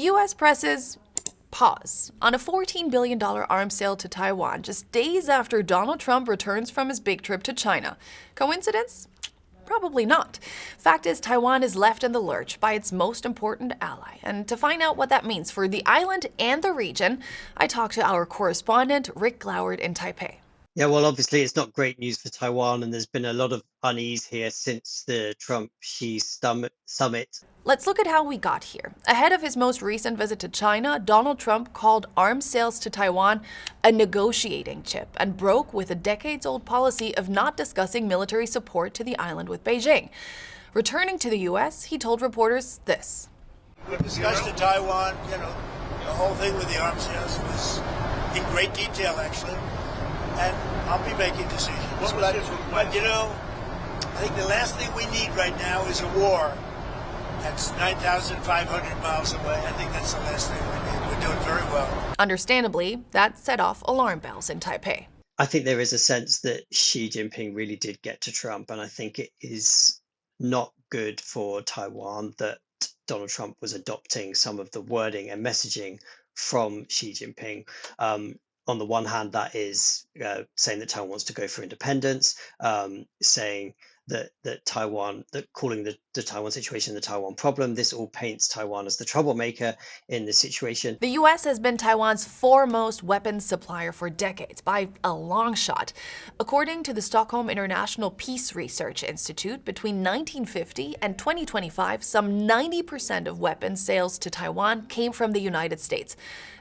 US presses pause on a $14 billion arms sale to Taiwan just days after Donald Trump returns from his big trip to China. Coincidence? Probably not. Fact is, Taiwan is left in the lurch by its most important ally. And to find out what that means for the island and the region, I talked to our correspondent, Rick Glauert in Taipei. Yeah, well, obviously, it's not great news for Taiwan, and there's been a lot of unease here since the Trump-Xi summit. Let's look at how we got here. Ahead of his most recent visit to China, Donald Trump called arms sales to Taiwan a negotiating chip and broke with a decades-old policy of not discussing military support to the island with Beijing. Returning to the U.S., he told reporters this. We discussed to Taiwan, the whole thing with the arms sales. It was in great detail, actually. And I'll be making decisions. But I think the last thing we need right now is a war. That's 9,500 miles away. I think that's the last thing we need. We're doing very well. Understandably, that set off alarm bells in Taipei. I think there is a sense that Xi Jinping really did get to Trump, and I think it is not good for Taiwan that Donald Trump was adopting some of the wording and messaging from Xi Jinping. On the one hand, that is saying that Taiwan wants to go for independence, saying that Taiwan, that calling the Taiwan situation the Taiwan problem. This all paints Taiwan as the troublemaker in this situation. The U.S. has been Taiwan's foremost weapons supplier for decades, by a long shot. According to the Stockholm International Peace Research Institute, between 1950 and 2025, some 90% of weapons sales to Taiwan came from the United States.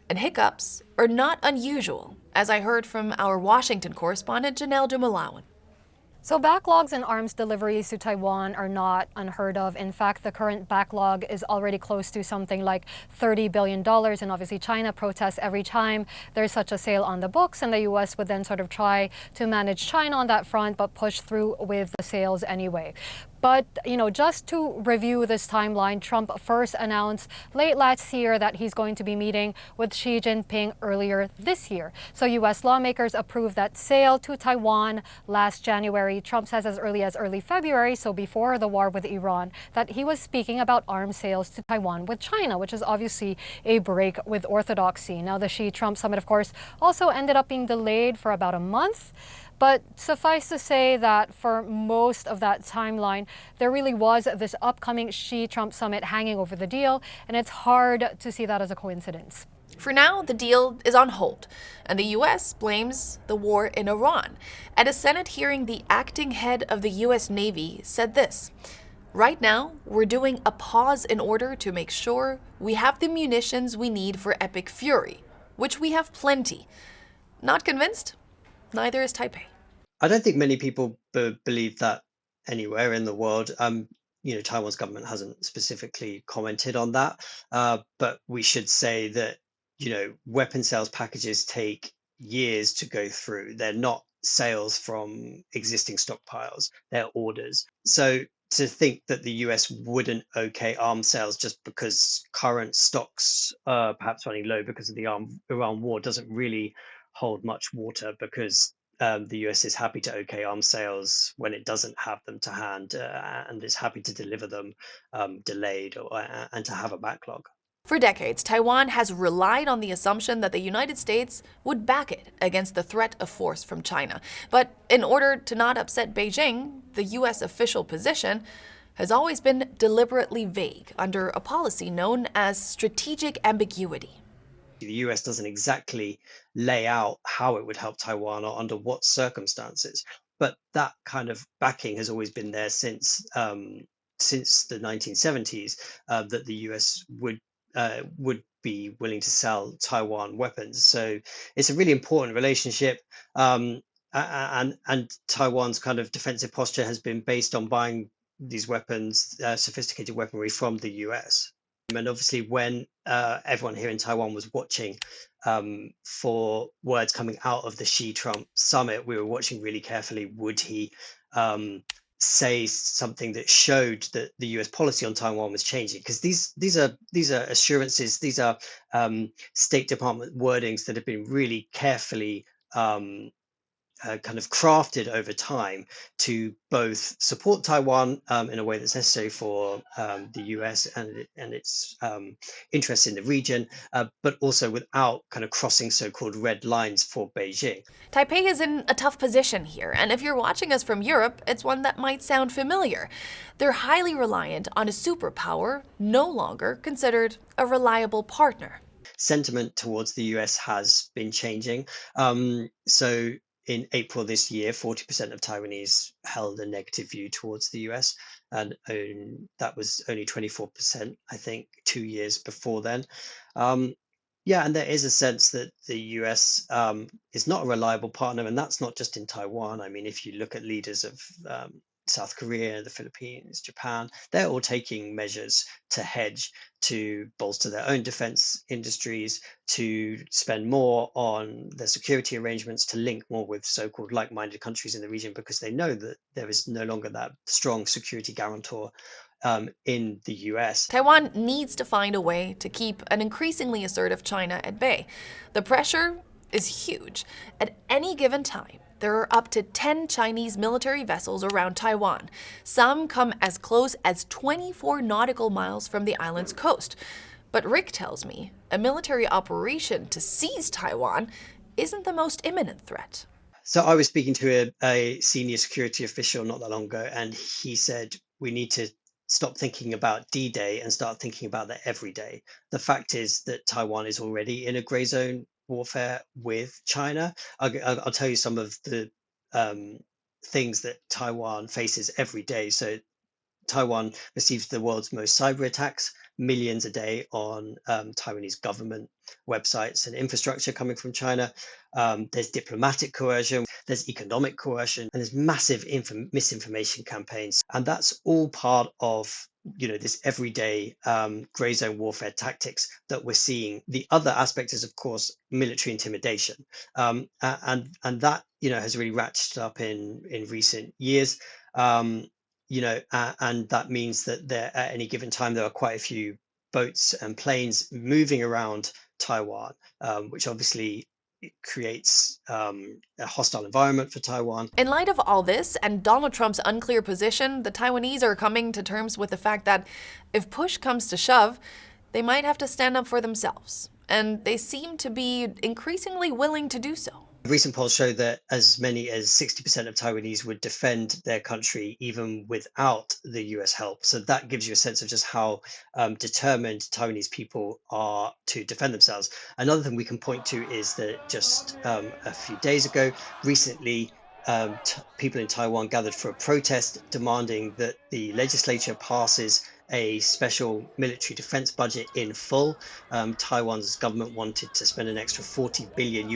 And hiccups are not unusual, as I heard from our Washington correspondent, Janelle Dumalaon. So backlogs in arms deliveries to Taiwan are not unheard of. In fact, the current backlog is already close to something like $30 billion. And obviously, China protests every time there's such a sale on the books. And the U.S. would then sort of try to manage China on that front, but push through with the sales anyway. But, just to review this timeline, Trump first announced late last year that he's going to be meeting with Xi Jinping earlier this year. So U.S. lawmakers approved that sale to Taiwan last January. Trump says as early February, so before the war with Iran, that he was speaking about arms sales to Taiwan with China, which is obviously a break with orthodoxy. Now, the Xi-Trump summit, of course, also ended up being delayed for about a month. But suffice to say that for most of that timeline, there really was this upcoming Xi-Trump summit hanging over the deal, and it's hard to see that as a coincidence. For now, the deal is on hold, and the U.S. blames the war in Iran. At a Senate hearing, the acting head of the U.S. Navy said this: "Right now, we're doing a pause in order to make sure we have the munitions we need for epic fury, which we have plenty." Not convinced? Neither is Taipei. I don't think many people believe that anywhere in the world. Taiwan's government hasn't specifically commented on that, but we should say that, weapon sales packages take years to go through. They're not sales from existing stockpiles, they're orders. So to think that the US wouldn't okay arms sales just because current stocks are perhaps running low because of the Iran war doesn't really hold much water, because the US is happy to okay arms sales when it doesn't have them to hand, and is happy to deliver them delayed and to have a backlog. For decades, Taiwan has relied on the assumption that the United States would back it against the threat of force from China. But in order to not upset Beijing, the U.S. official position has always been deliberately vague under a policy known as strategic ambiguity. The US doesn't exactly lay out how it would help Taiwan or under what circumstances, but that kind of backing has always been there since the 1970s, that the US would be willing to sell Taiwan weapons. So it's a really important relationship, and Taiwan's kind of defensive posture has been based on buying these weapons, sophisticated weaponry from the US. And obviously, when everyone here in Taiwan was watching for words coming out of the Xi-Trump summit, we were watching really carefully. Would he say something that showed that the US policy on Taiwan was changing? Because these are assurances, these are State Department wordings that have been really carefully kind of crafted over time to both support Taiwan in a way that's necessary for the US and its interests in the region, but also without kind of crossing so-called red lines for Beijing. Taipei is in a tough position here, and if you're watching us from Europe, it's one that might sound familiar. They're highly reliant on a superpower, no longer considered a reliable partner. Sentiment towards the US has been changing. So in April this year, 40% of Taiwanese held a negative view towards the US, and that was only 24%, I think, 2 years before then. Yeah, and there is a sense that the US is not a reliable partner, and that's not just in Taiwan. I mean, if you look at leaders of South Korea, the Philippines, Japan, they're all taking measures to hedge, to bolster their own defense industries, to spend more on their security arrangements, to link more with so-called like-minded countries in the region, because they know that there is no longer that strong security guarantor in the US. Taiwan needs to find a way to keep an increasingly assertive China at bay. The pressure is huge. At any given time, there are up to 10 Chinese military vessels around Taiwan. Some come as close as 24 nautical miles from the island's coast. But Rick tells me a military operation to seize Taiwan isn't the most imminent threat. So I was speaking to a senior security official not that long ago, and he said we need to stop thinking about D-Day and start thinking about that every day. The fact is that Taiwan is already in a gray zone warfare with China. I'll tell you some of the things that Taiwan faces every day. So Taiwan receives the world's most cyber attacks, millions a day on Taiwanese government websites and infrastructure coming from China. There's diplomatic coercion, there's economic coercion, and there's massive misinformation campaigns. And that's all part of this everyday gray zone warfare tactics that we're seeing. The other aspect is, of course, military intimidation, and that has really ratcheted up in recent years. And that means that there at any given time there are quite a few boats and planes moving around Taiwan, which obviously creates a hostile environment for Taiwan. In light of all this and Donald Trump's unclear position, the Taiwanese are coming to terms with the fact that if push comes to shove, they might have to stand up for themselves. And they seem to be increasingly willing to do so. Recent polls show that as many as 60% of Taiwanese would defend their country even without the US help. So that gives you a sense of just how determined Taiwanese people are to defend themselves. Another thing we can point to is that just a few days ago, recently, people in Taiwan gathered for a protest demanding that the legislature passes a special military defense budget in full. Taiwan's government wanted to spend an extra $40 billion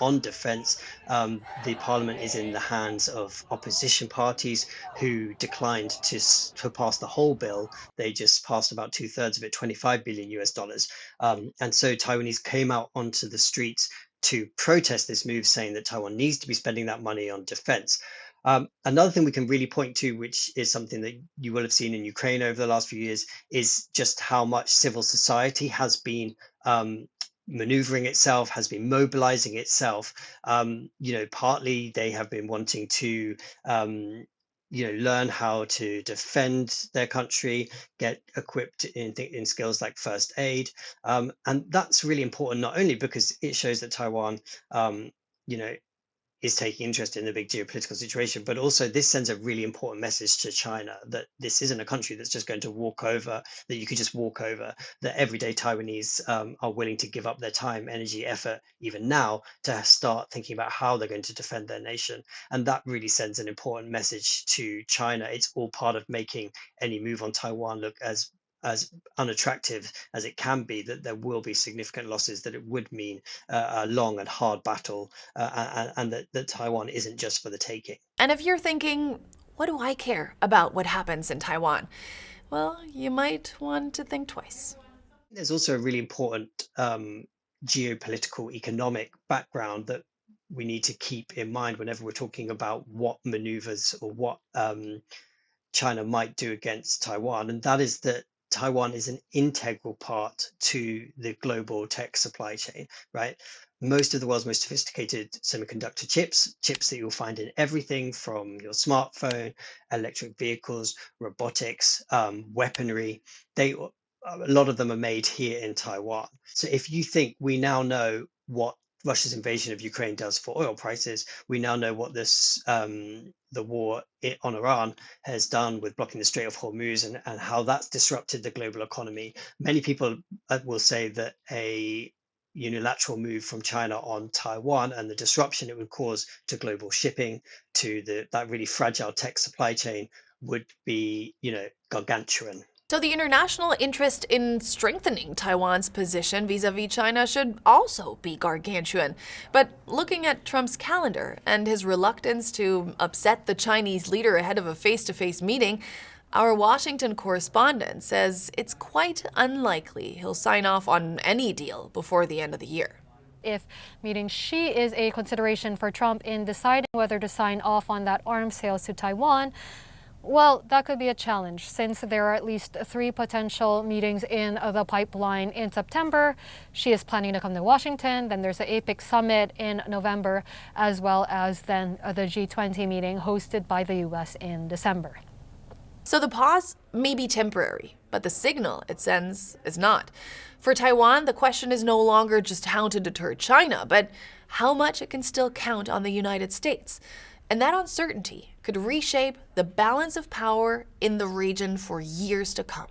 on defense. The parliament is in the hands of opposition parties who declined to pass the whole bill. They just passed about 2/3 of it, $25 billion. And so Taiwanese came out onto the streets to protest this move, saying that Taiwan needs to be spending that money on defense. Another thing we can really point to, which is something that you will have seen in Ukraine over the last few years, is just how much civil society has been maneuvering itself, has been mobilizing itself. Partly they have been wanting to learn how to defend their country, get equipped in skills like first aid. And that's really important, not only because it shows that Taiwan, is taking interest in the big geopolitical situation, but also this sends a really important message to China that this isn't a country that's just going to walk over, that you could just walk over, that everyday Taiwanese are willing to give up their time, energy, effort, even now, to start thinking about how they're going to defend their nation. And that really sends an important message to China. It's all part of making any move on Taiwan look as unattractive as it can be, that there will be significant losses, that it would mean a long and hard battle, and that Taiwan isn't just for the taking. And if you're thinking, what do I care about what happens in Taiwan? Well, you might want to think twice. There's also a really important geopolitical economic background that we need to keep in mind whenever we're talking about what maneuvers or what China might do against Taiwan, and that is that Taiwan is an integral part to the global tech supply chain, right? Most of the world's most sophisticated semiconductor chips that you'll find in everything from your smartphone, electric vehicles, robotics, weaponry, a lot of them are made here in Taiwan. So if you think we now know what Russia's invasion of Ukraine does for oil prices, we now know what the war on Iran has done with blocking the Strait of Hormuz and how that's disrupted the global economy. Many people will say that a unilateral move from China on Taiwan and the disruption it would cause to global shipping, to that really fragile tech supply chain would be, gargantuan. So the international interest in strengthening Taiwan's position vis-a-vis China should also be gargantuan. But looking at Trump's calendar and his reluctance to upset the Chinese leader ahead of a face-to-face meeting, our Washington correspondent says it's quite unlikely he'll sign off on any deal before the end of the year. If meeting Xi is a consideration for Trump in deciding whether to sign off on that arms sales to Taiwan, well, that could be a challenge since there are at least 3 potential meetings in the pipeline in September. Xi is planning to come to Washington. Then there's the APEC summit in November, as well as then the G20 meeting hosted by the U.S. in December. So the pause may be temporary, but the signal it sends is not. For Taiwan, the question is no longer just how to deter China, but how much it can still count on the United States. And that uncertainty could reshape the balance of power in the region for years to come.